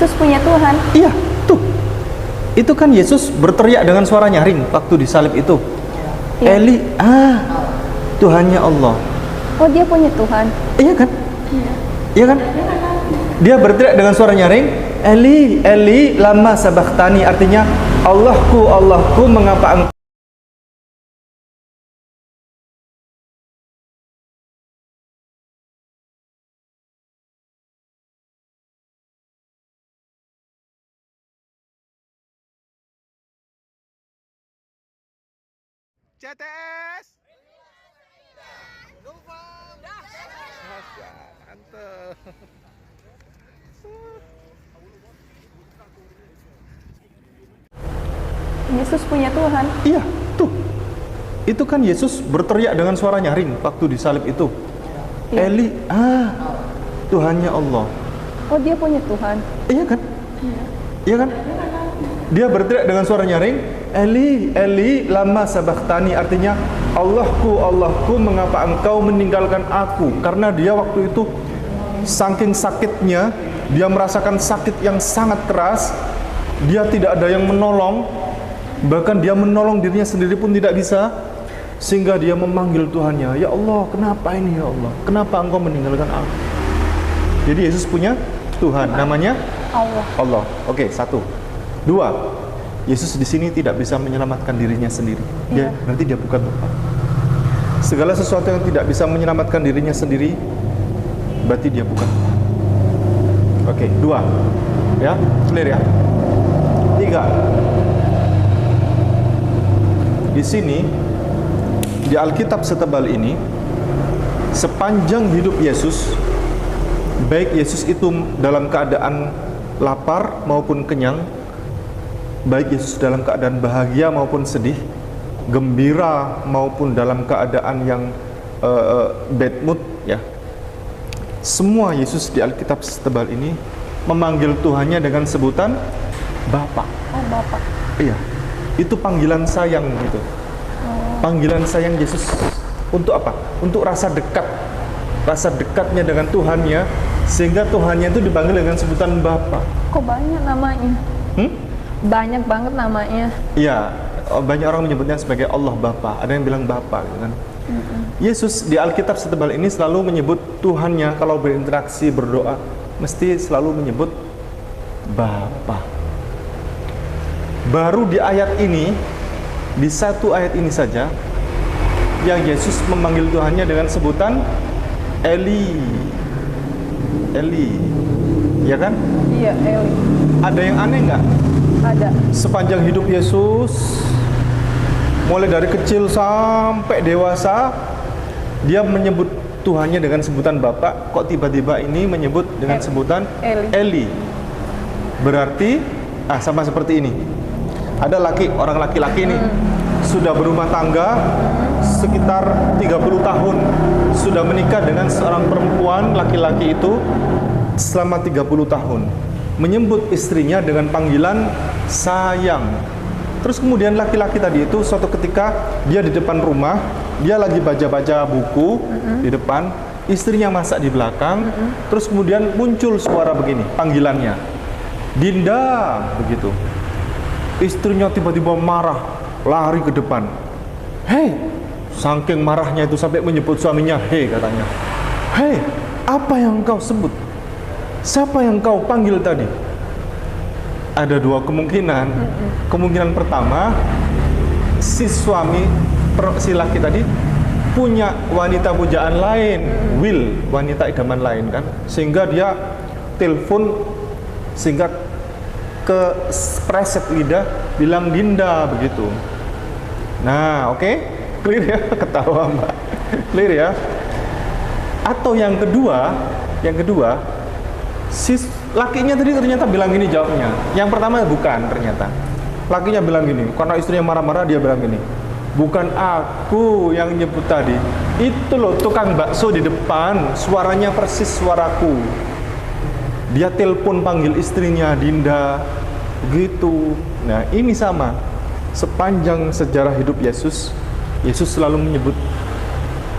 Yesus punya Tuhan. Iya, tuh. Itu kan Yesus berteriak dengan suara nyaring waktu disalib itu. Iya. Eli, Tuhannya Allah. Oh, dia punya Tuhan. Iya kan? Iya kan? Dia berteriak dengan suara nyaring, Eli, Eli, lama sabachthani, artinya Allahku, Allahku, mengapa engkau CTS. Mantap. Yesus punya Tuhan. Iya, tuh. Itu kan Yesus berteriak dengan suara nyaring waktu disalib itu. Iya. Eli, Tuhannya Allah. Oh, dia punya Tuhan. Iya kan? Iya kan? Dia berteriak dengan suara nyaring, Eli, Eli, lama sabachthani, artinya Allahku, Allahku, mengapa engkau meninggalkan aku? Karena dia waktu itu saking sakitnya, dia merasakan sakit yang sangat keras, dia tidak ada yang menolong, bahkan dia menolong dirinya sendiri pun tidak bisa, sehingga dia memanggil Tuhannya, ya Allah, kenapa ini ya Allah? Kenapa engkau meninggalkan aku? Jadi Yesus punya Tuhan, namanya Allah. Allah. Oke, satu. Dua, Yesus di sini tidak bisa menyelamatkan dirinya sendiri. Iya. Berarti dia bukan Bapa. Segala sesuatu yang tidak bisa menyelamatkan dirinya sendiri, berarti dia bukan. Oke, dua. Ya, clear ya. Tiga. Di sini, di Alkitab setebal ini, sepanjang hidup Yesus, baik Yesus itu dalam keadaan lapar maupun kenyang, baik Yesus dalam keadaan bahagia maupun sedih, gembira maupun dalam keadaan yang bad mood, ya. Semua Yesus di Alkitab setebal ini memanggil Tuhannya dengan sebutan Bapa. Oh, Bapa. Iya, itu panggilan sayang gitu. Panggilan sayang Yesus untuk apa? Untuk rasa dekat, rasa dekatnya dengan Tuhannya, sehingga Tuhannya itu dipanggil dengan sebutan Bapa. Kok banyak namanya? Banyak banget namanya. Iya, banyak orang menyebutnya sebagai Allah Bapa. Ada yang bilang Bapa, gitu kan? Yesus di Alkitab setebal ini selalu menyebut Tuhannya kalau berinteraksi, berdoa, mesti selalu menyebut Bapa. Baru di ayat ini, di satu ayat ini saja, yang Yesus memanggil Tuhannya dengan sebutan Eli. Eli, ya kan? Iya, Eli. Ada yang aneh nggak? Ada. Sepanjang hidup Yesus, mulai dari kecil sampai dewasa, dia menyebut Tuhannya dengan sebutan Bapa. Kok tiba-tiba ini menyebut dengan sebutan Eli? Berarti sama seperti ini. Ada orang laki-laki ini sudah berumah tangga sekitar 30 tahun, sudah menikah dengan seorang perempuan, laki-laki itu selama 30 tahun, menyebut istrinya dengan panggilan sayang. Terus kemudian laki-laki tadi itu suatu ketika dia di depan rumah, dia lagi baca-baca buku di depan, istrinya masak di belakang, terus kemudian muncul suara begini, panggilannya, Dinda, begitu. Istrinya tiba-tiba marah, lari ke depan. Hei, saking marahnya itu sampai menyebut suaminya, hei katanya. Hei, apa yang kau sebut? Siapa yang kau panggil tadi? Ada dua kemungkinan. Kemungkinan pertama, si suami, si laki tadi punya wanita pujaan lain, wanita idaman lain kan, sehingga dia telepon, sehingga ke preset lidah bilang Dinda, begitu. Nah, oke, clear ya, ketawa Mbak, clear ya. Atau yang kedua, si lakinya tadi ternyata bilang gini jawabnya. Yang pertama bukan, ternyata lakinya bilang gini, karena istrinya marah-marah, dia bilang gini, bukan aku yang nyebut tadi, itu loh tukang bakso di depan, suaranya persis suaraku. Dia telepon panggil istrinya Dinda, gitu. Nah, ini sama. Sepanjang sejarah hidup Yesus, Yesus selalu menyebut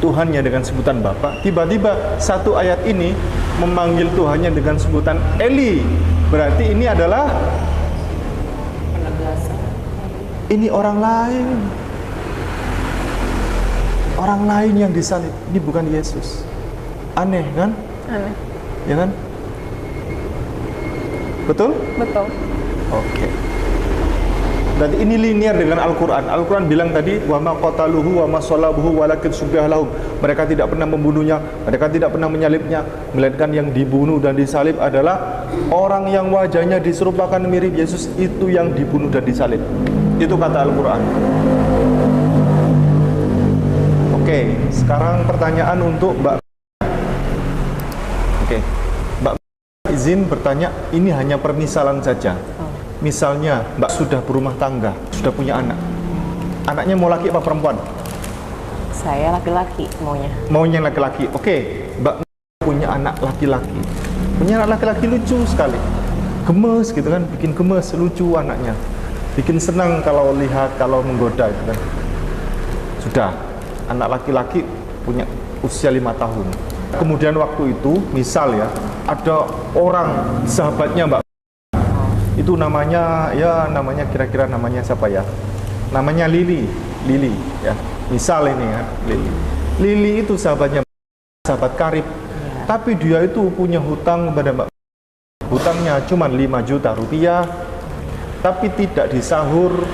Tuhannya dengan sebutan Bapa. Tiba-tiba satu ayat ini memanggil Tuhannya dengan sebutan Eli. Berarti ini adalah Penegasan. ini orang lain. Orang lain yang disalib. Ini bukan Yesus. Aneh kan? Aneh. Ya kan? Betul? Betul. Oke. Berarti ini linear dengan Al-Quran. Al-Quran bilang tadi, wa ma qataluhu wa ma salabuhu walakin syubbiha lahum. Mereka tidak pernah membunuhnya, mereka tidak pernah menyalibnya, melainkan yang dibunuh dan disalib adalah orang yang wajahnya diserupakan mirip Yesus, itu yang dibunuh dan disalib. Itu kata Al-Quran. Oke, sekarang pertanyaan untuk Mbak. Oke, Mbak izin bertanya, ini hanya permisalan saja. Misalnya Mbak sudah berumah tangga, sudah punya anak. Anaknya mau laki apa perempuan? Saya laki-laki maunya. Maunya laki-laki. Oke, Mbak punya anak laki-laki. Punya anak laki-laki lucu sekali. Gemes gitu kan, bikin gemes, lucu anaknya. Bikin senang kalau lihat, kalau menggoda gitu kan. Sudah, anak laki-laki punya usia 5 tahun. Kemudian waktu itu, misal ya, ada orang sahabatnya Mbak, itu namanya, ya namanya kira-kira namanya siapa ya? Namanya Lili ya. Misal ini ya, Lili itu sahabatnya, sahabat karib. Ya. Tapi dia itu punya hutang kepada Mbak. Hutangnya cuma 5 juta rupiah, tapi tidak disahur.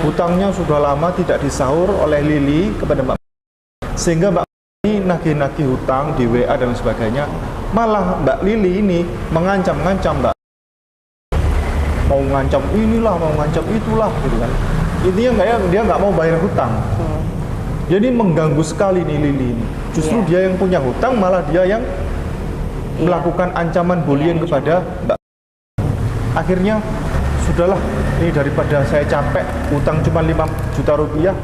Hutangnya sudah lama tidak disahur oleh Lili kepada Mbak. Sehingga Mbak ini nagih-nagih hutang di WA dan sebagainya. Malah Mbak Lili ini mengancam-ngancam Mbak. Mau ngancam inilah, mau ngancam itulah gitu kan. Intinya dia nggak mau bayar hutang. Jadi mengganggu sekali nih Lili ini. Justru dia yang punya hutang, malah dia yang melakukan ancaman bullying kepada Mbak. Akhirnya sudahlah, ini daripada saya capek hutang cuma 5 juta rupiah,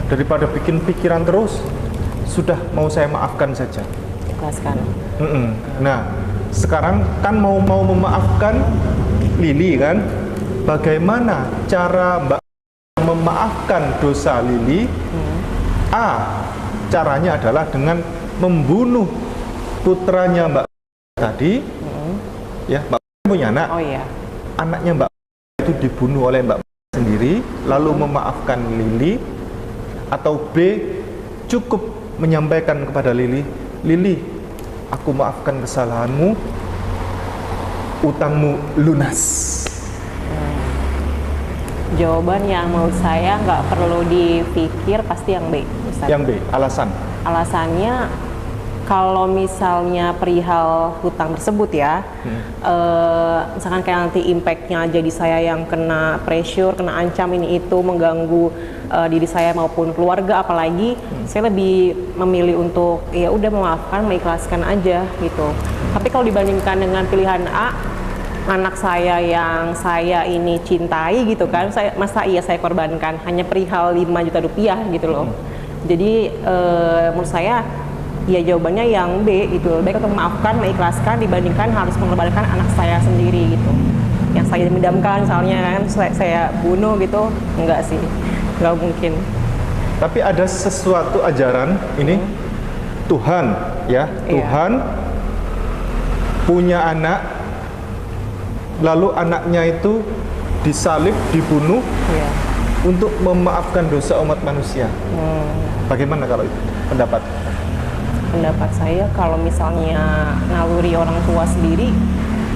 daripada bikin pikiran terus, sudah mau saya maafkan saja. Ikhlaskan. Nah, sekarang kan mau memaafkan Lili kan? Bagaimana cara Mbak memaafkan dosa Lili? Caranya adalah dengan membunuh putranya Mbak tadi. Ya, Mbak punya anak. Oh iya. Anaknya Mbak itu dibunuh oleh Mbak sendiri, lalu memaafkan Lili. Atau B, cukup menyampaikan kepada Lili, Lili, aku maafkan kesalahanmu, utangmu lunas. Jawaban yang menurut saya nggak perlu dipikir, pasti yang B, Ustaz. Yang B, alasan? Alasannya kalau misalnya perihal hutang tersebut ya, misalkan kayak nanti impactnya jadi saya yang kena pressure, kena ancam ini itu, mengganggu diri saya maupun keluarga, apalagi saya lebih memilih untuk ya udah memaafkan, mengikhlaskan aja gitu. Tapi kalau dibandingkan dengan pilihan A, anak saya yang saya ini cintai gitu kan, masa iya saya korbankan hanya perihal 5 juta rupiah gitu loh. Jadi menurut saya ya jawabannya yang B gitu, baik untuk memaafkan, mengikhlaskan dibandingkan harus mengorbankan anak saya sendiri gitu. Yang saya mendamkan misalnya kan saya bunuh gitu, enggak sih, enggak mungkin. Tapi ada sesuatu ajaran ini, Tuhan ya, Tuhan punya anak, lalu anaknya itu disalib, dibunuh untuk memaafkan dosa umat manusia. Bagaimana kalau itu pendapat? Pendapat saya kalau misalnya naluri orang tua sendiri,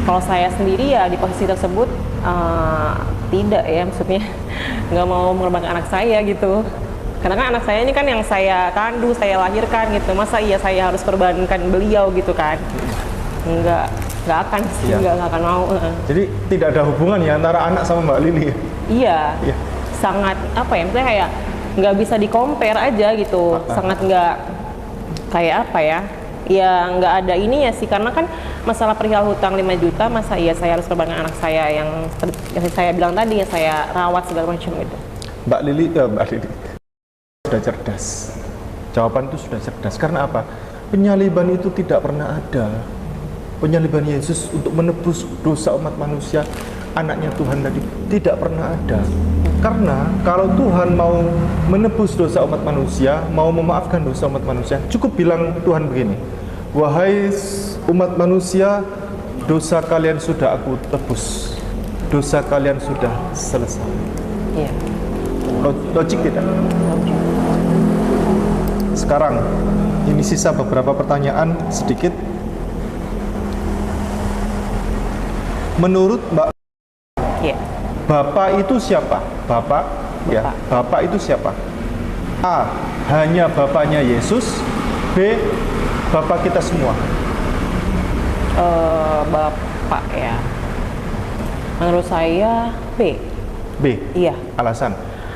kalau saya sendiri ya di posisi tersebut tidak ya, maksudnya nggak mau mengorbankan anak saya gitu. Karena kan anak saya ini kan yang saya kandung, saya lahirkan gitu. Masa iya saya harus korbankan beliau gitu kan? Nggak akan sih, nggak akan mau. Jadi tidak ada hubungan ya antara anak sama Mbak Lili? Iya, sangat apa ya, misalnya kayak nggak bisa di-compare aja gitu. Sangat nggak kayak apa ya, ya nggak ada ininya sih, karena kan masalah perihal hutang 5 juta, masa iya saya harus korbankan anak saya yang saya bilang tadi, yang saya rawat segala macam gitu. Mbak Lili sudah cerdas. Jawaban itu sudah cerdas. Karena apa? Penyaliban itu tidak pernah ada. Penyaliban Yesus untuk menebus dosa umat manusia, anaknya Tuhan tadi, tidak pernah ada. Karena kalau Tuhan mau menebus dosa umat manusia, mau memaafkan dosa umat manusia, cukup bilang Tuhan begini, wahai umat manusia, dosa kalian sudah aku tebus, dosa kalian sudah selesai. Iya. Logik tidak? Sekarang ini sisa beberapa pertanyaan sedikit. Menurut Mbak, Iya. Bapak itu siapa? Bapak, ya. Bapak itu siapa? A. Hanya Bapaknya Yesus. B. Bapak kita semua. Bapak ya. Menurut saya B. B. Iya. Alasan.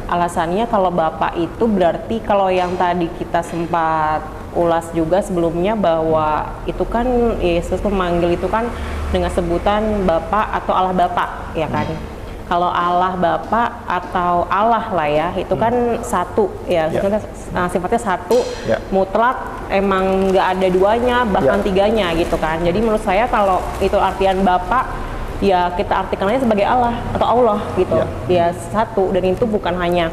Alasannya kalau Bapak itu berarti kalau yang tadi kita sempat ulas juga sebelumnya bahwa itu kan Yesus memanggil itu kan dengan sebutan Bapak atau Allah Bapak, ya kan? Kalau Allah Bapak atau Allah lah ya, itu kan satu ya, sifatnya satu, mutlak, emang nggak ada duanya, bahkan tiganya gitu kan. Jadi menurut saya kalau itu artian Bapak, ya kita artikannya sebagai Allah atau Allah gitu, ya satu, dan itu bukan hanya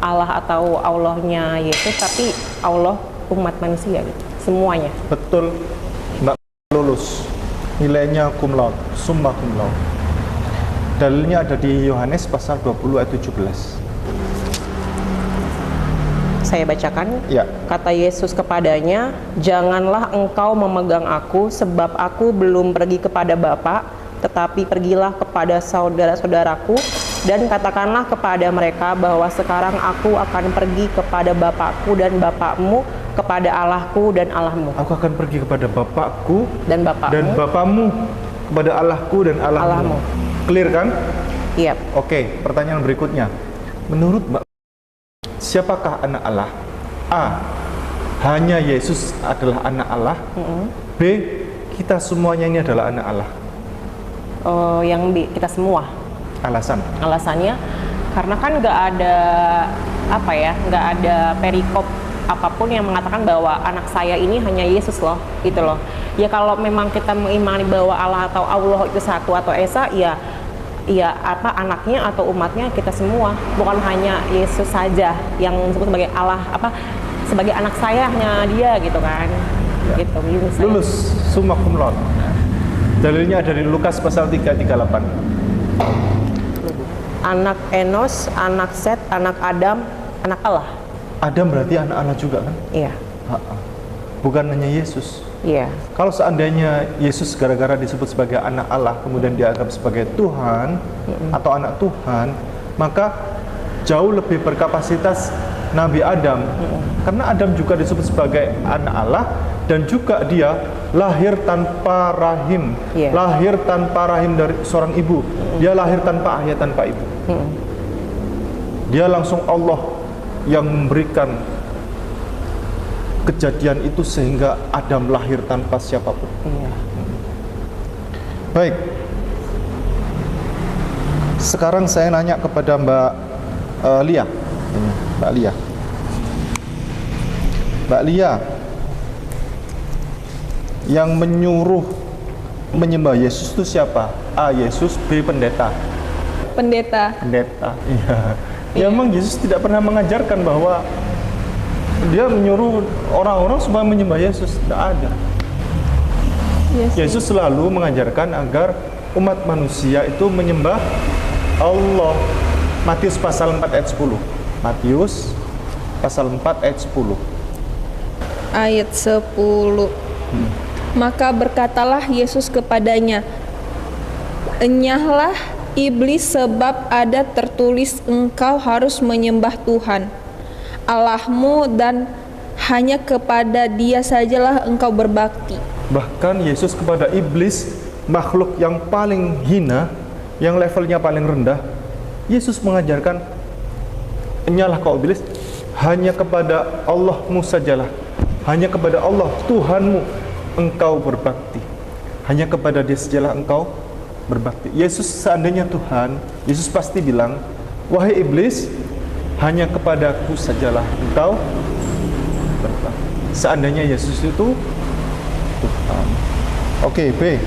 Allah atau Allahnya Yesus, tapi Allah umat manusia gitu, semuanya. Betul, Mbak lulus. Nilainya cum laude, summa cum laude. Dalilnya ada di Yohanes pasal 20 ayat 17. Saya bacakan. Ya. Kata Yesus kepadanya, "Janganlah engkau memegang aku, sebab aku belum pergi kepada Bapa, tetapi pergilah kepada saudara-saudaraku dan katakanlah kepada mereka bahwa sekarang aku akan pergi kepada Bapakku dan Bapakmu, kepada Allahku dan Allahmu." Aku akan pergi kepada Bapakku dan Bapakmu, dan Bapakmu, kepada Allahku dan Allahmu. Clear kan? Iya. Oke, pertanyaan berikutnya. Menurut Mbak, siapakah anak Allah? A. Hanya Yesus adalah anak Allah. B. Kita semuanya ini adalah anak Allah. Yang B, kita semua. Alasan? Alasannya karena kan nggak ada apa ya, nggak ada perikop apapun yang mengatakan bahwa anak saya ini hanya Yesus loh, gitu loh. Ya kalau memang kita mengimani bahwa Allah atau Allah itu satu atau esa, ya apa anaknya atau umatnya kita semua, bukan hanya Yesus saja yang disebut sebagai Allah, apa sebagai anak saya hanya dia gitu kan. Gitu. Lulus summa cum laude. Dalilnya dari Lukas pasal 3:38. Anak Enos, anak Set, anak Adam, anak Allah. Adam berarti anak Allah juga kan? Iya. Bukan hanya Yesus. Iya. Kalau seandainya Yesus gara-gara disebut sebagai anak Allah, kemudian dianggap sebagai Tuhan atau anak Tuhan, maka jauh lebih berkapasitas Nabi Adam. Karena Adam juga disebut sebagai anak Allah dan juga dia lahir tanpa rahim. Lahir tanpa rahim dari seorang ibu. Dia lahir tanpa ayah, tanpa ibu. Dia langsung Allah yang memberikan kejadian itu sehingga Adam lahir tanpa siapapun. Baik. Sekarang saya nanya kepada Mbak Lia. Mbak Lia. Mbak Lia, yang menyuruh menyembah Yesus itu siapa? A. Yesus, B. Pendeta. Pendeta. Pendeta. Iya. Ya, memang Yesus tidak pernah mengajarkan bahwa dia menyuruh orang-orang supaya menyembah Yesus. Tidak ada. Yesus selalu mengajarkan agar umat manusia itu menyembah Allah. Matius pasal 4 ayat 10. Matius pasal 4 ayat 10. Ayat 10. Maka berkatalah Yesus kepadanya, "Enyahlah iblis, sebab ada tertulis engkau harus menyembah Tuhan Allahmu dan hanya kepada Dia sajalah engkau berbakti." Bahkan Yesus kepada iblis, makhluk yang paling hina, yang levelnya paling rendah, Yesus mengajarkan, "Enyalah kau iblis, hanya kepada Allahmu sajalah, hanya kepada Allah Tuhanmu engkau berbakti, hanya kepada Dia sajalah engkau berbakti." Yesus seandainya Tuhan, Yesus pasti bilang, "Wahai iblis, hanya kepadaku sajalah engkau berbakti." Seandainya Yesus itu Tuhan. Oke, B.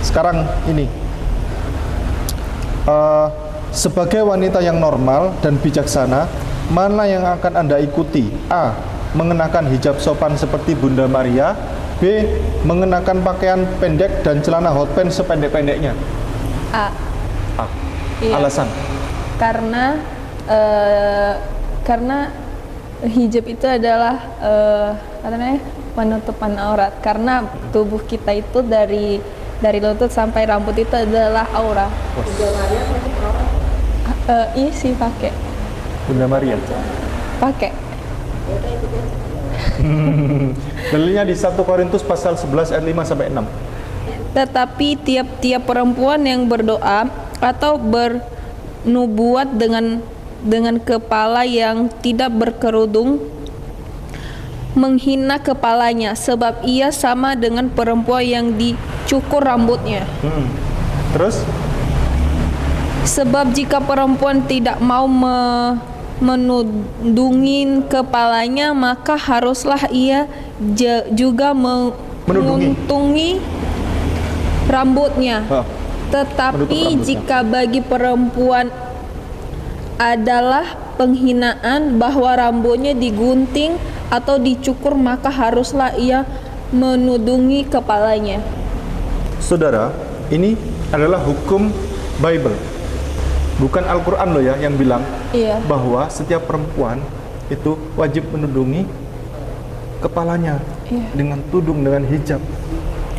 Sekarang ini, sebagai wanita yang normal dan bijaksana, mana yang akan Anda ikuti? A. Mengenakan hijab sopan seperti Bunda Maria. B. Mengenakan pakaian pendek dan celana hot pants sependek-pendeknya. A. A. Iya. Alasan? Karena karena hijab itu adalah apa namanya, penutupan aurat. Karena tubuh kita itu dari lutut sampai rambut itu adalah aura. Iya sih pakai. Bunda Maria. Pakai. Dalilnya di 1 Korintus pasal 11 ayat 5 sampai 6. Tetapi tiap-tiap perempuan yang berdoa atau bernubuat dengan kepala yang tidak berkerudung menghina kepalanya, sebab ia sama dengan perempuan yang dicukur rambutnya. Terus? Sebab jika perempuan tidak mau menudungin kepalanya, maka haruslah ia juga menguntungi rambutnya. Oh, Tetapi rambutnya. jika bagi perempuan adalah penghinaan bahwa rambutnya digunting atau dicukur, maka haruslah ia menudungi kepalanya. Saudara, ini adalah hukum Bible. Bukan Al-Quran loh ya yang bilang Iya. bahwa setiap perempuan itu wajib menudungi kepalanya Iya. dengan tudung, dengan hijab.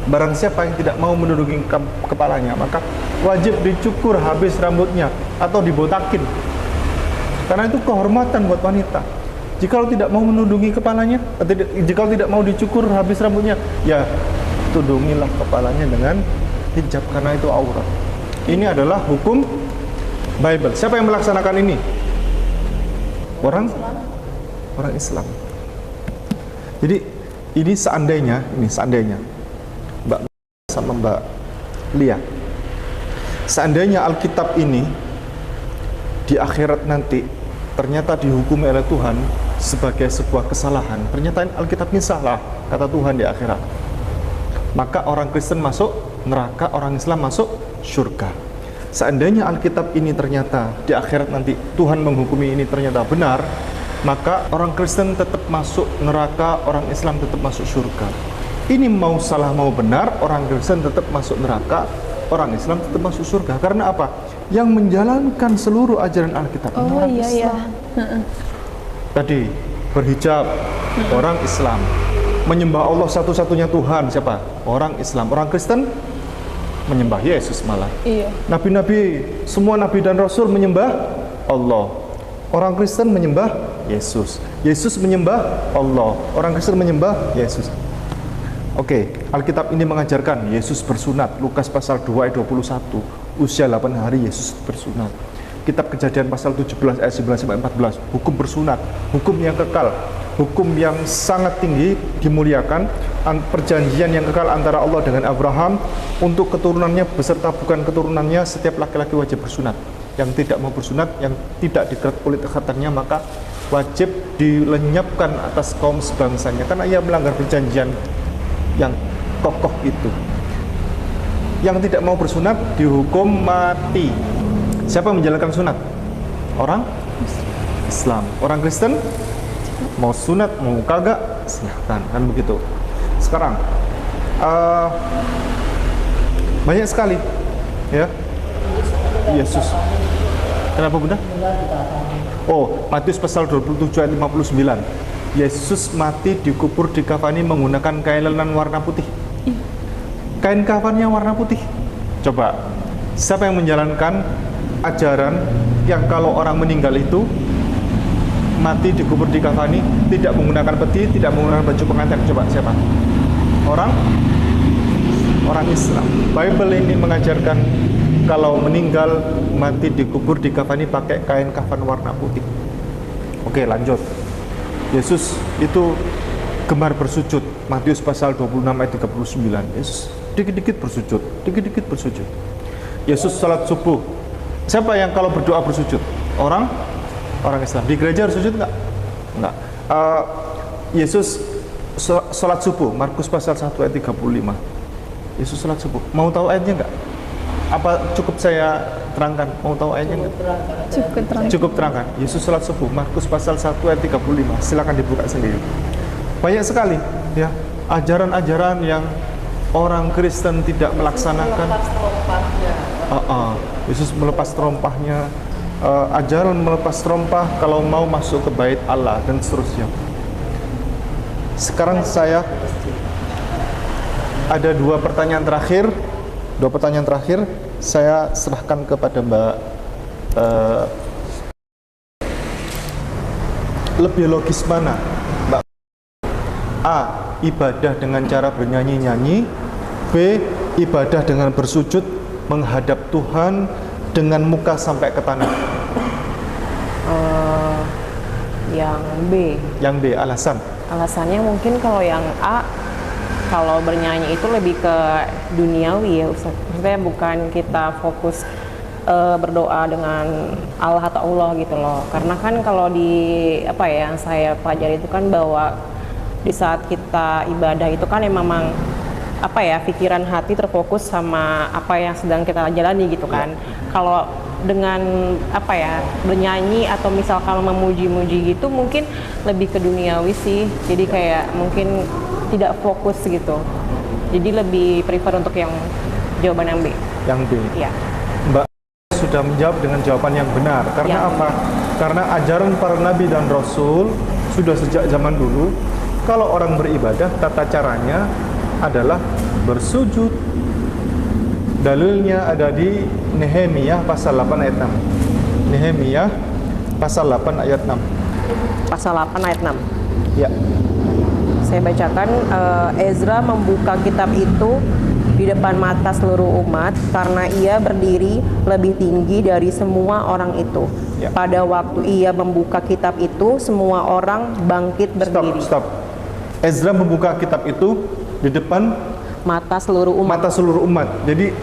Barang siapa yang tidak mau menudungi kepalanya, maka wajib dicukur habis rambutnya atau dibotakin. Karena itu kehormatan buat wanita. Jikalau tidak mau menudungi kepalanya, jikalau tidak mau dicukur habis rambutnya, ya tudungilah kepalanya dengan hijab, karena itu aurat. Ini adalah hukum Bible. Siapa yang melaksanakan ini? Orang Islam. Jadi ini seandainya Mbak sama Mbak Lia, seandainya Alkitab ini di akhirat nanti ternyata dihukumi oleh Tuhan sebagai sebuah kesalahan, ternyata Alkitab ini salah, kata Tuhan di akhirat, maka orang Kristen masuk neraka, orang Islam masuk surga. Seandainya Alkitab ini ternyata di akhirat nanti Tuhan menghukumi ini ternyata benar, maka orang Kristen tetap masuk neraka, orang Islam tetap masuk surga. Ini mau salah mau benar, orang Kristen tetap masuk neraka, orang Islam tetap masuk surga. Karena apa? Yang menjalankan seluruh ajaran Alkitab ini orang Islam. Tadi berhijab, orang Islam. Menyembah Allah satu-satunya Tuhan, siapa? Orang Islam. Orang Kristen menyembah Yesus malah. Iya. Nabi-nabi, semua nabi dan rasul menyembah Allah. Orang Kristen menyembah Yesus. Yesus menyembah Allah. Orang Kristen menyembah Yesus. Oke, Alkitab ini mengajarkan Yesus bersunat. Lukas pasal 2 ayat 21. Usia 8 hari Yesus bersunat. Kitab Kejadian pasal 17 ayat 11 sampai 14. Hukum bersunat, hukum yang kekal, hukum yang sangat tinggi dimuliakan, perjanjian yang kekal antara Allah dengan Abraham untuk keturunannya beserta bukan keturunannya, setiap laki-laki wajib bersunat. Yang tidak mau bersunat, yang tidak diikat kulit khatannya, maka wajib dilenyapkan atas kaum sebangsanya karena ia melanggar perjanjian yang kokoh itu. Yang tidak mau bersunat dihukum mati. Siapa yang menjalankan sunat? Orang Islam. Orang Kristen mau sunat mau kagak silahkan, kan begitu. Sekarang banyak sekali ya Yesus. Kenapa Bunda? Oh, Matius pasal 27 ayat 59. Yesus mati dikubur dikafani menggunakan kain lenan warna putih. Kain kafannya warna putih. Coba, siapa yang menjalankan ajaran yang kalau orang meninggal itu mati dikubur dikafani tidak menggunakan peti, tidak menggunakan baju pengantin? Coba siapa? Orang Islam. Bible ini mengajarkan kalau meninggal mati dikubur dikafani pakai kain kafan warna putih. Oke, lanjut. Yesus itu gemar bersujud. Matius pasal 26 ayat 39. Yesus dikit-dikit bersujud. Yesus salat subuh. Siapa yang kalau berdoa bersujud? Orang Islam. Di gereja harus sujud enggak? Enggak. Yesus salat subuh. Markus pasal 1 ayat 35. Yesus salat subuh. Mau tahu ayatnya enggak? Apa cukup saya terangkan? Mau tahu ayatnya enggak? Cukup terangkan. Yesus salat subuh. Markus pasal 1 ayat 35. Silakan dibuka sendiri. Banyak sekali ya ajaran-ajaran yang orang Kristen tidak melaksanakan. Yesus melepas terompahnya, ajaran melepas terompah kalau mau masuk ke bait Allah dan seterusnya. Sekarang saya ada dua pertanyaan terakhir. Saya serahkan kepada Mbak. Lebih logis mana, Mbak? A. Ibadah dengan cara bernyanyi-nyanyi. B. Ibadah dengan bersujud menghadap Tuhan dengan muka sampai ke tanah. Yang B. Yang B, alasan? Alasannya mungkin kalau yang A, kalau bernyanyi itu lebih ke duniawi ya Ustaz. Maksudnya bukan kita fokus berdoa dengan Allah atau Allah gitu loh. Karena kan kalau di yang saya pelajari itu kan bahwa di saat kita ibadah itu kan memang pikiran hati terfokus sama apa yang sedang kita jalani gitu kan. Kalau dengan bernyanyi atau misalkan memuji-muji gitu mungkin lebih ke duniawi sih. Jadi kayak mungkin tidak fokus gitu. Jadi lebih prefer untuk yang jawaban yang B. Yang B. Iya. Mbak sudah menjawab dengan jawaban yang benar. Karena apa? Karena ajaran para nabi dan rasul sudah sejak zaman dulu, kalau orang beribadah tata caranya adalah bersujud. Dalilnya ada di Nehemia pasal 8 ayat 6. Nehemia pasal 8 ayat 6. Pasal 8 ayat 6. Ya. Saya bacakan, Ezra membuka kitab itu di depan mata seluruh umat karena ia berdiri lebih tinggi dari semua orang itu. Ya. Pada waktu ia membuka kitab itu, semua orang bangkit berdiri. Stop. Ezra membuka kitab itu di depan Mata seluruh umat. Jadi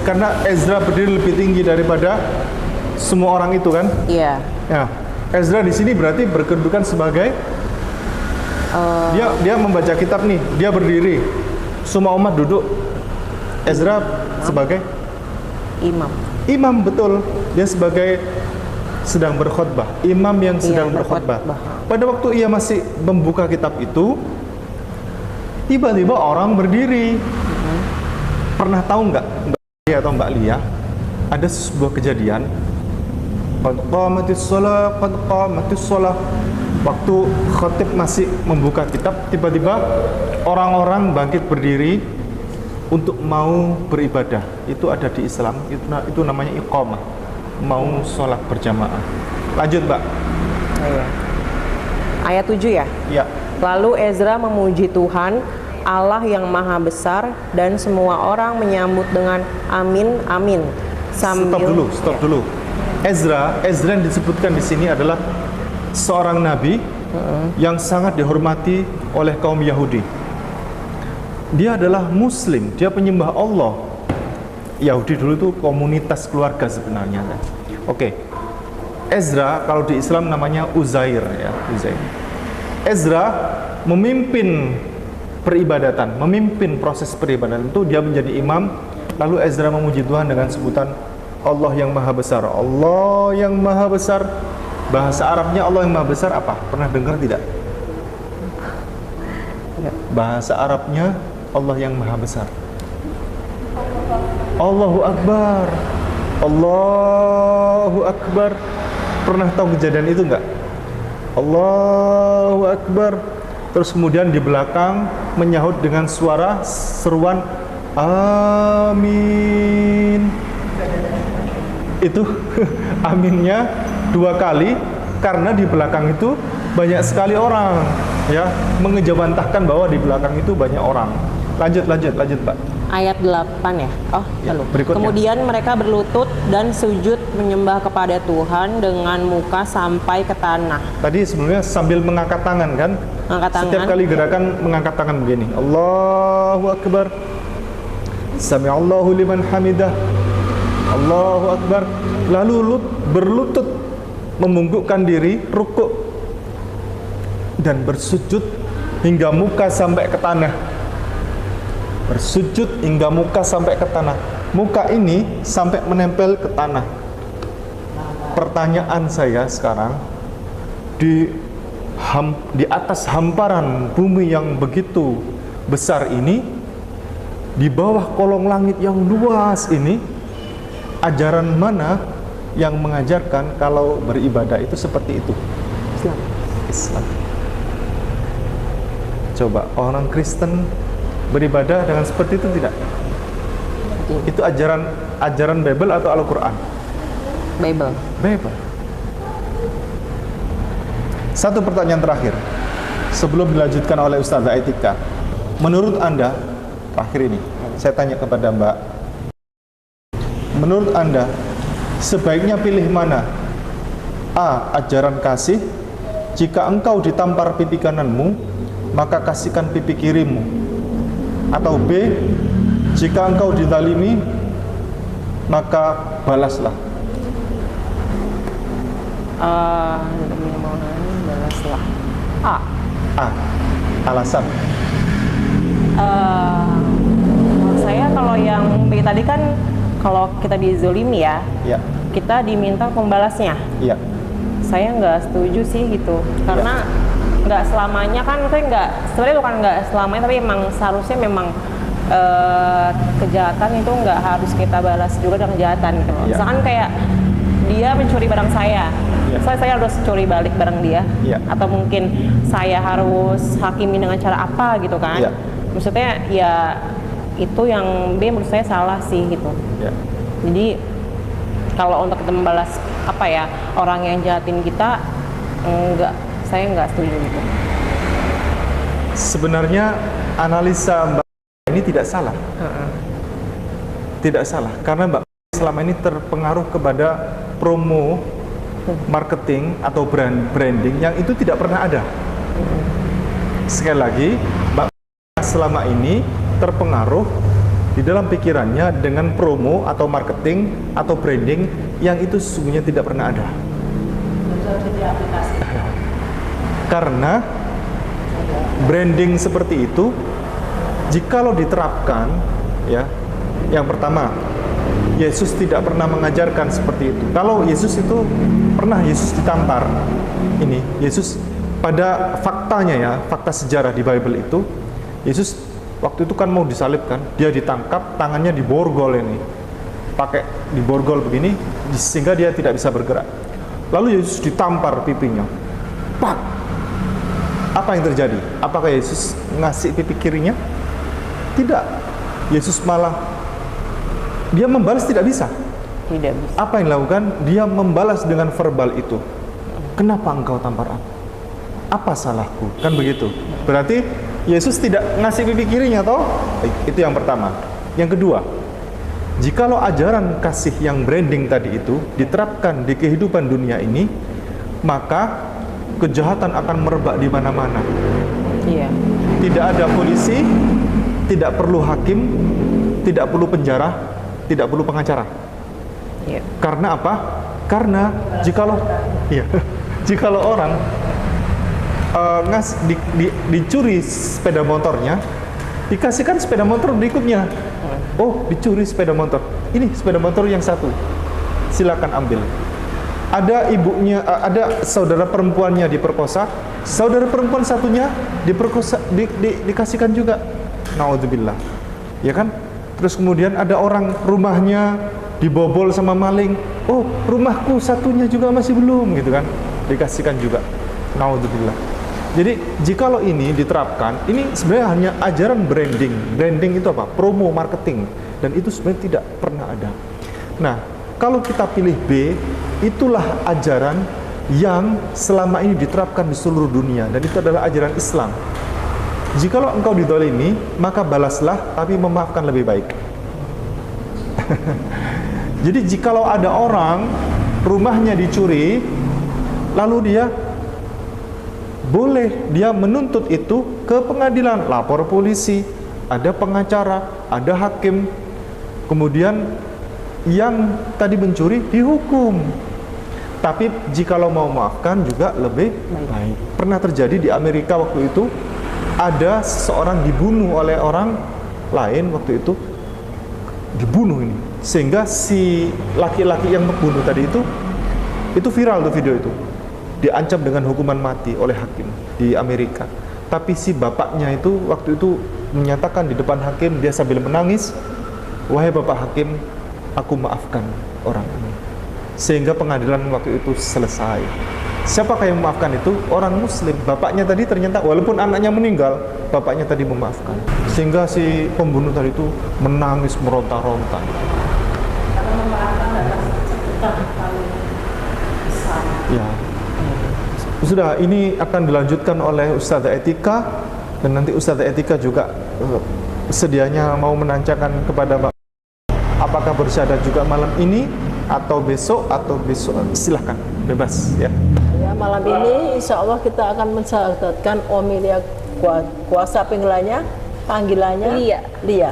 karena Ezra berdiri lebih tinggi daripada semua orang itu kan? Iya. Ya. Ezra di sini berarti berkedudukan sebagai dia membaca kitab nih, dia berdiri. Semua umat duduk. Ezra sebagai imam, betul. Dia sebagai sedang berkhutbah, imam yang sedang berkhutbah. Pada waktu ia masih membuka kitab itu, tiba-tiba orang berdiri. Pernah tahu nggak Mbak Lia atau Mbak Lia, ada sebuah kejadian qad qamatis shalah, waktu khatib masih membuka kitab, tiba-tiba orang-orang bangkit berdiri untuk mau beribadah. Itu ada di Islam, itu namanya iqamah, mau sholat berjamaah. Lanjut Mbak. Ayat 7 ya? Ya. Lalu Ezra memuji Tuhan Allah yang maha besar dan semua orang menyambut dengan amin amin. Stop dulu. Ezra yang disebutkan di sini adalah seorang nabi yang sangat dihormati oleh kaum Yahudi. Dia adalah muslim, dia penyembah Allah. Yahudi dulu itu komunitas keluarga sebenarnya. Oke. Ezra kalau di Islam namanya Uzair ya, Uzair. Ezra memimpin peribadatan, memimpin proses peribadatan itu, dia menjadi imam. Lalu Ezra memuji Tuhan dengan sebutan Allah yang maha besar. Allah yang maha besar. Bahasa Arabnya Allah yang maha besar apa? Pernah dengar tidak? Bahasa Arabnya Allah yang maha besar. Allahu Akbar. Allahu Akbar. Pernah tahu kejadian itu enggak? Allahu Akbar. Terus kemudian di belakang menyahut dengan suara seruan amin. Itu aminnya 2 kali karena di belakang itu banyak sekali orang ya, mengejawantahkan bahwa di belakang itu banyak orang. Lanjut Pak. Ayat 8 ya. Lalu. Berikutnya. Kemudian mereka berlutut dan sujud menyembah kepada Tuhan dengan muka sampai ke tanah. Tadi sebelumnya sambil mengangkat tangan kan? Angkat tangan. Setiap kali gerakan mengangkat tangan begini. Allahu Akbar. Sami'allahu liman hamidah. Allahu Akbar. Lalu berlutut, membungkukkan diri, rukuk dan bersujud hingga muka sampai ke tanah. Bersujud hingga muka sampai ke tanah. Muka ini sampai menempel ke tanah. Pertanyaan saya sekarang, di atas hamparan bumi yang begitu besar ini, di bawah kolong langit yang luas ini, ajaran mana yang mengajarkan kalau beribadah itu seperti itu? Islam. Islam. Coba orang Kristen beribadah dengan seperti itu tidak? Itu ajaran Bible atau Al-Quran? Bible. Bible. Satu pertanyaan terakhir sebelum dilanjutkan oleh Ustazah Etika. Menurut Anda, terakhir ini, saya tanya kepada Mbak, menurut Anda, sebaiknya pilih mana? A. Ajaran kasih. Jika engkau ditampar pipi kananmu, maka kasihkan pipi kirimu. Atau B. Jika engkau dizalimi, maka balaslah. Balaslah. A. A. Alasan. Menurut saya kalau yang B tadi kan, kalau kita dizolimi ya, Ya. kita diminta pembalasnya. Iya. Saya nggak setuju sih gitu, karena nggak selamanya kan, saya nggak, sebenarnya bukan nggak selamanya, tapi emang seharusnya memang kejahatan itu nggak harus kita balas juga dengan kejahatan gitu loh. Iya. Misalkan kayak dia mencuri barang saya, Iya. saya harus curi balik barang dia, Iya. atau mungkin saya harus hakimi dengan cara apa gitu kan? Iya. Maksudnya ya itu yang B menurut saya salah sih gitu. Ya. Jadi kalau untuk kita membalas apa ya, orang yang jahatin kita, saya nggak setuju gitu. Sebenarnya analisa Mbak ini tidak salah. Tidak salah, karena Mbak selama ini terpengaruh kepada promo, marketing atau branding yang itu tidak pernah ada. Sekali lagi, Mbak selama ini terpengaruh di dalam pikirannya dengan promo atau marketing atau branding yang itu sesungguhnya tidak pernah ada. Karena branding seperti itu, jikalau diterapkan, ya, yang pertama, Yesus tidak pernah mengajarkan seperti itu. Kalau Yesus itu pernah Yesus ditampar, ini Yesus pada faktanya ya, fakta sejarah di Bible itu, Yesus waktu itu kan mau disalibkan, dia ditangkap, tangannya diborgol ini, pakai diborgol begini, sehingga dia tidak bisa bergerak. Lalu Yesus ditampar pipinya, pak. Apa yang terjadi? Apakah Yesus ngasih pipi kirinya? Tidak. Yesus malah dia membalas tidak bisa. Tidak bisa. Apa yang dilakukan? Dia membalas dengan verbal itu. Kenapa engkau tampar aku? Apa salahku? Kan begitu. Berarti Yesus tidak ngasih pipi kirinya toh? Itu yang pertama. Yang kedua, jikalau ajaran kasih yang branding tadi itu diterapkan di kehidupan dunia ini, maka kejahatan akan merebak di mana-mana. Iya. Tidak ada polisi, tidak perlu hakim, tidak perlu penjara, tidak perlu pengacara. Iya. Karena apa? Karena jikalau jikalau orang dicuri sepeda motornya, dikasihkan sepeda motor berikutnya. Oh, dicuri sepeda motor. Ini sepeda motor yang satu. Silakan ambil. Ada ibunya, ada saudara perempuannya diperkosa, saudara perempuan satunya diperkosa, dikasihkan juga. Naudzubillah. Ya kan? Terus kemudian ada orang rumahnya dibobol sama maling. Oh, rumahku satunya juga masih belum, gitu kan? Dikasihkan juga. Naudzubillah. Jadi, jikalau ini diterapkan, ini sebenarnya hanya ajaran branding. Branding itu apa? Promo, marketing. Dan itu sebenarnya tidak pernah ada. Nah, kalau kita pilih B, itulah ajaran yang selama ini diterapkan di seluruh dunia. Dan itu adalah ajaran Islam. Jikalau engkau dizalimi, maka balaslah, tapi memaafkan lebih baik. Jadi, jikalau ada orang, rumahnya dicuri, lalu dia boleh dia menuntut itu ke pengadilan, lapor polisi, ada pengacara, ada hakim, kemudian yang tadi mencuri dihukum. Tapi jikalau mau maafkan juga lebih baik. Pernah terjadi di Amerika waktu itu, ada seseorang dibunuh oleh orang lain waktu itu, dibunuh ini, sehingga si laki-laki yang membunuh tadi itu viral tuh video itu. Diancam dengan hukuman mati oleh hakim di Amerika. Tapi si bapaknya itu waktu itu menyatakan di depan hakim, dia sambil menangis, "Wahai Bapak Hakim, aku maafkan orang ini." Sehingga pengadilan waktu itu selesai. Siapakah yang memaafkan itu? Orang muslim. Bapaknya tadi ternyata walaupun anaknya meninggal, bapaknya tadi memaafkan. Sehingga si pembunuh tadi itu menangis meronta-ronta. Ya. Sudah, ini akan dilanjutkan oleh Ustazah Etika, dan nanti Ustazah Etika juga sedianya mau menanyakan kepada Mbak, apakah bersyahadat juga malam ini atau besok silahkan, bebas ya. Ya, malam ini insya Allah kita akan mensyahadatkan Omilia kuasa panggilannya Lia.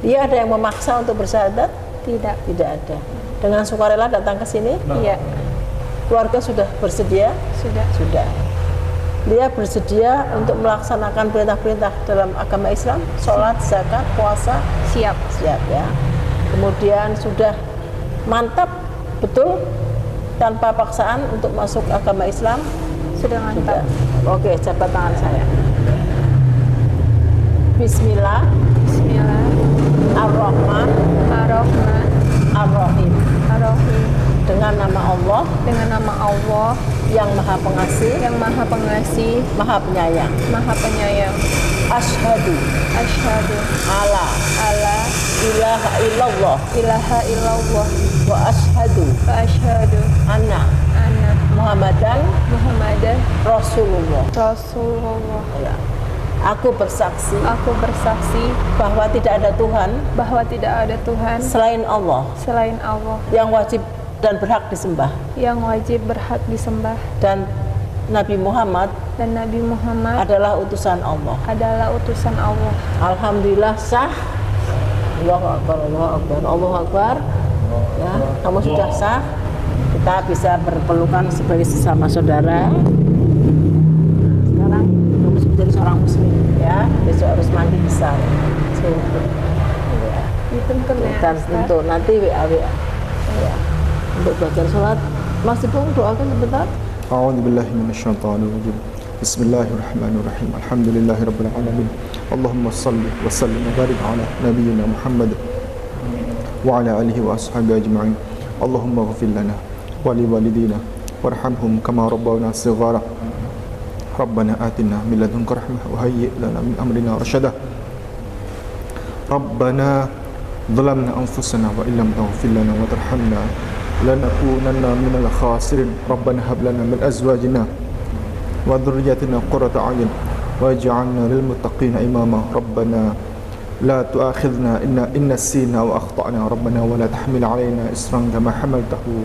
Dia ada yang memaksa untuk bersyahadat? Tidak ada. Dengan sukarela datang ke sini? Iya. Keluarga sudah bersedia? Sudah. Dia bersedia untuk melaksanakan perintah-perintah dalam agama Islam, sholat, zakat, puasa? Siap ya. Kemudian sudah mantap betul tanpa paksaan untuk masuk agama Islam? Sudah mantap. Oke, jabat tangan saya. Bismillah. Ar-Rahman. Ar-Rahim. Dengan nama Allah. Yang Maha Pengasih. Maha Penyayang. Asyhadu. Alla. Ilaha illallah. Wa asyhadu. Anna. Muhammadan. Rasulullah. Ya. Aku bersaksi bahwa tidak ada Tuhan selain Allah yang wajib dan berhak disembah, dan Nabi Muhammad adalah utusan Allah. Alhamdulillah sah. Allahu Akbar. Ya, kamu sudah sah. Kita bisa berpelukan sebagai sesama saudara. Sekarang kamu menjadi seorang muslim ya. Besok harus mandi besar. Dan tentu nanti WA. Ya. Untuk belajar sholat, Mas Ipung doakan sebentar. A'udzubillahi minasyaitonirrajim. Bismillahirrahmanirrahim. Alhamdulillahirabbil alamin. Allahumma shalli wa sallim wa barik ala nabiyyina Muhammad wa ala alihi wa ashabihi ajma'in. Allahumma ighfir lana wa li walidina warhamhum kama rabbawna shighara. Rabbana atina min ladunka rahmah wa hayyi' lana min amrina rasyada. Rabbana zalamna anfusana wa illam taghfir lana wa tarhamna lanakunanna minal khasirin. Rabbana hab lana min azwajina wa dhurriyyatina qurrata a'yun waj'alna lil muttaqina imama. Rabbana la tu'akhidhna in nasina wa akhtana. Rabbana wa la tahmil 'alaina isran kama hamaltahu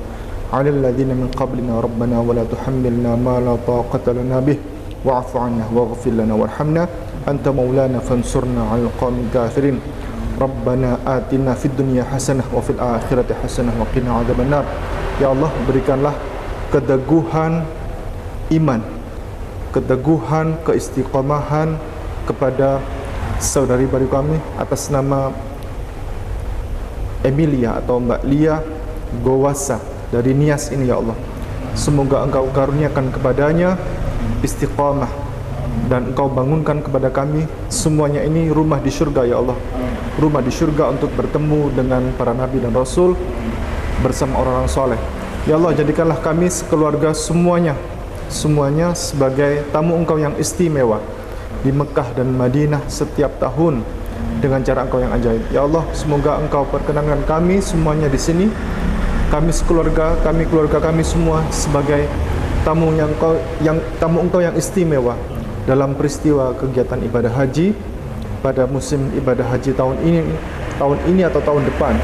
'ala alladhina min qablina. Rabbana wa la tuhammilna ma la taqata lana bih wa'fu 'anna waghfir lana warhamna anta maulana fansurna 'alal qawmil kafirin. Rabbana atina fid dunya hasanah wa fil akhirati hasanah wa qina adzabannar. Ya Allah, berikanlah keteguhan iman, keteguhan, keistiqomahan kepada saudari baru kami atas nama Emilia atau Mbak Lia Gowasa dari Nias ini ya Allah. Semoga Engkau karuniakan kepadanya istiqamah dan Engkau bangunkan kepada kami semuanya ini rumah di surga ya Allah. Rumah di surga untuk bertemu dengan para nabi dan rasul bersama orang-orang soleh. Ya Allah, jadikanlah kami sekeluarga semuanya sebagai tamu Engkau yang istimewa di Mekah dan Madinah setiap tahun dengan cara Engkau yang ajaib. Ya Allah, semoga Engkau perkenankan kami semuanya di sini, kami sekeluarga, keluarga kami semua sebagai tamu Engkau yang istimewa dalam peristiwa kegiatan ibadah haji pada musim ibadah haji tahun ini atau tahun depan.